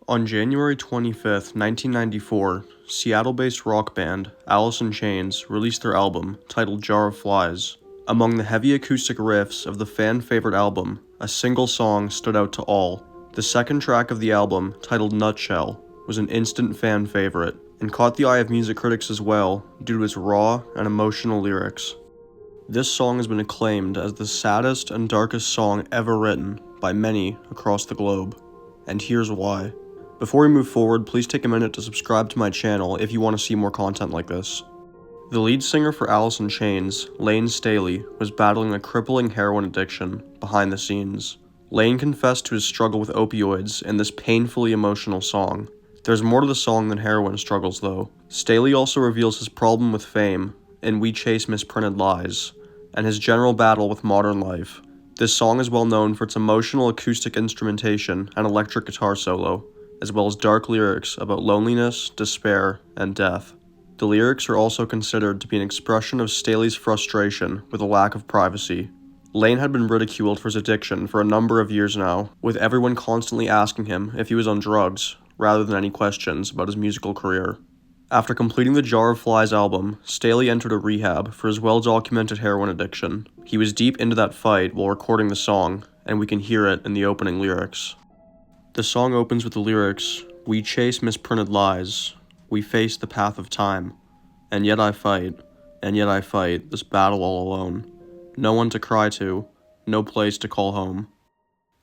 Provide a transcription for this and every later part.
On January 25th, 1994, Seattle-based rock band Alice in Chains released their album, titled Jar of Flies. Among the heavy acoustic riffs of the fan-favorite album, a single song stood out to all. The second track of the album, titled Nutshell, was an instant fan favorite, and caught the eye of music critics as well due to its raw and emotional lyrics. This song has been acclaimed as the saddest and darkest song ever written by many across the globe, and here's why. Before we move forward, please take a minute to subscribe to my channel if you want to see more content like this. The lead singer for Alice in Chains, Layne Staley, was battling a crippling heroin addiction behind the scenes. Layne confessed to his struggle with opioids in this painfully emotional song. There's more to the song than heroin struggles though. Staley also reveals his problem with fame in We Chase Misprinted Lies, and his general battle with modern life. This song is well known for its emotional acoustic instrumentation and electric guitar solo, as well as dark lyrics about loneliness, despair, and death. The lyrics are also considered to be an expression of Staley's frustration with a lack of privacy. Layne had been ridiculed for his addiction for a number of years now, with everyone constantly asking him if he was on drugs, rather than any questions about his musical career. After completing the Jar of Flies album, Staley entered a rehab for his well-documented heroin addiction. He was deep into that fight while recording the song, and we can hear it in the opening lyrics. The song opens with the lyrics, "We chase misprinted lies, we face the path of time, and yet I fight this battle all alone. No one to cry to, no place to call home."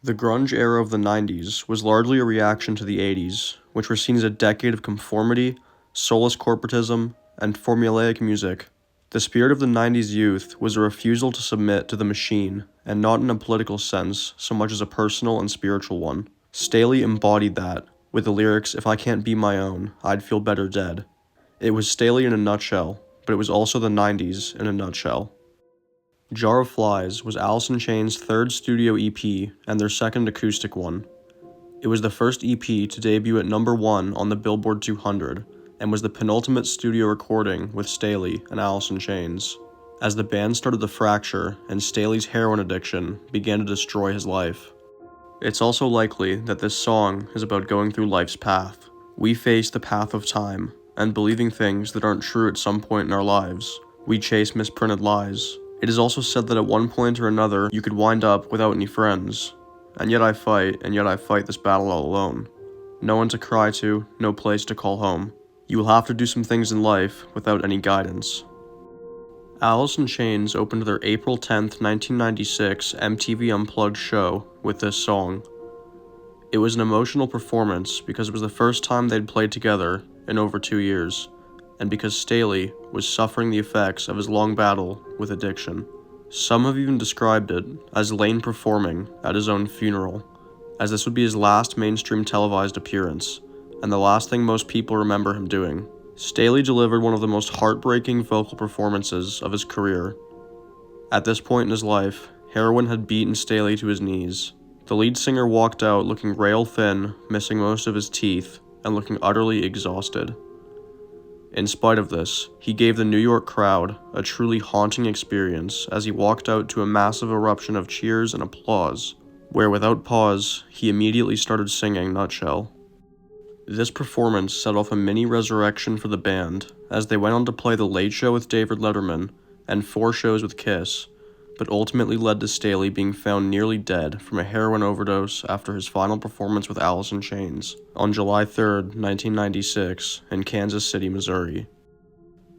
The grunge era of the 90s was largely a reaction to the 80s, which were seen as a decade of conformity, soulless corporatism, and formulaic music. The spirit of the 90s youth was a refusal to submit to the machine, and not in a political sense so much as a personal and spiritual one. Staley embodied that, with the lyrics, "If I can't be my own, I'd feel better dead." It was Staley in a nutshell, but it was also the 90s in a nutshell. Jar of Flies was Alice in Chains' third studio EP and their second acoustic one. It was the first EP to debut at number 1 on the Billboard 200, and was the penultimate studio recording with Staley and Alice in Chains, as the band started to fracture and Staley's heroin addiction began to destroy his life. It's also likely that this song is about going through life's path. We face the path of time, and believing things that aren't true at some point in our lives. We chase misprinted lies. It is also said that at one point or another, you could wind up without any friends. And yet I fight this battle all alone. No one to cry to, no place to call home. You will have to do some things in life without any guidance. Alice in Chains opened their April 10th, 1996 MTV Unplugged show with this song. It was an emotional performance because it was the first time they'd played together in over 2 years, and because Staley was suffering the effects of his long battle with addiction. Some have even described it as Layne performing at his own funeral, as this would be his last mainstream televised appearance, and the last thing most people remember him doing. Staley delivered one of the most heartbreaking vocal performances of his career. At this point in his life, heroin had beaten Staley to his knees. The lead singer walked out looking rail thin, missing most of his teeth, and looking utterly exhausted. In spite of this, he gave the New York crowd a truly haunting experience as he walked out to a massive eruption of cheers and applause, where without pause, he immediately started singing Nutshell. This performance set off a mini resurrection for the band, as they went on to play The Late Show with David Letterman and 4 shows with Kiss, but ultimately led to Staley being found nearly dead from a heroin overdose after his final performance with Alice in Chains on July 3rd, 1996, in Kansas City, Missouri.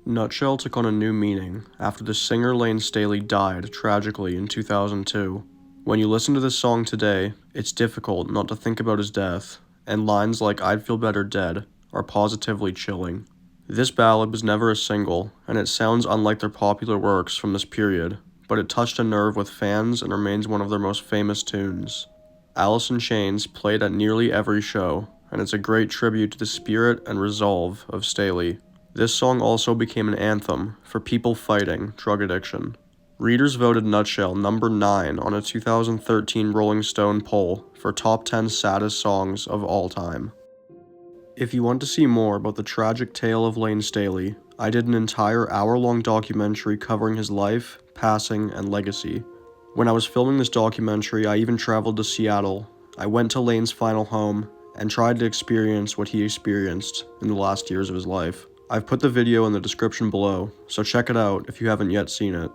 Nutshell took on a new meaning after the singer Layne Staley died tragically in 2002. When you listen to this song today, it's difficult not to think about his death, and lines like "I'd feel better dead" are positively chilling. This ballad was never a single, and it sounds unlike their popular works from this period, but it touched a nerve with fans and remains one of their most famous tunes. Alice in Chains played at nearly every show, and it's a great tribute to the spirit and resolve of Staley. This song also became an anthem for people fighting drug addiction. Readers voted Nutshell number 9 on a 2013 Rolling Stone poll for top 10 saddest songs of all time. If you want to see more about the tragic tale of Layne Staley, I did an entire hour-long documentary covering his life, passing, and legacy. When I was filming this documentary, I even traveled to Seattle. I went to Layne's final home, and tried to experience what he experienced in the last years of his life. I've put the video in the description below, so check it out if you haven't yet seen it.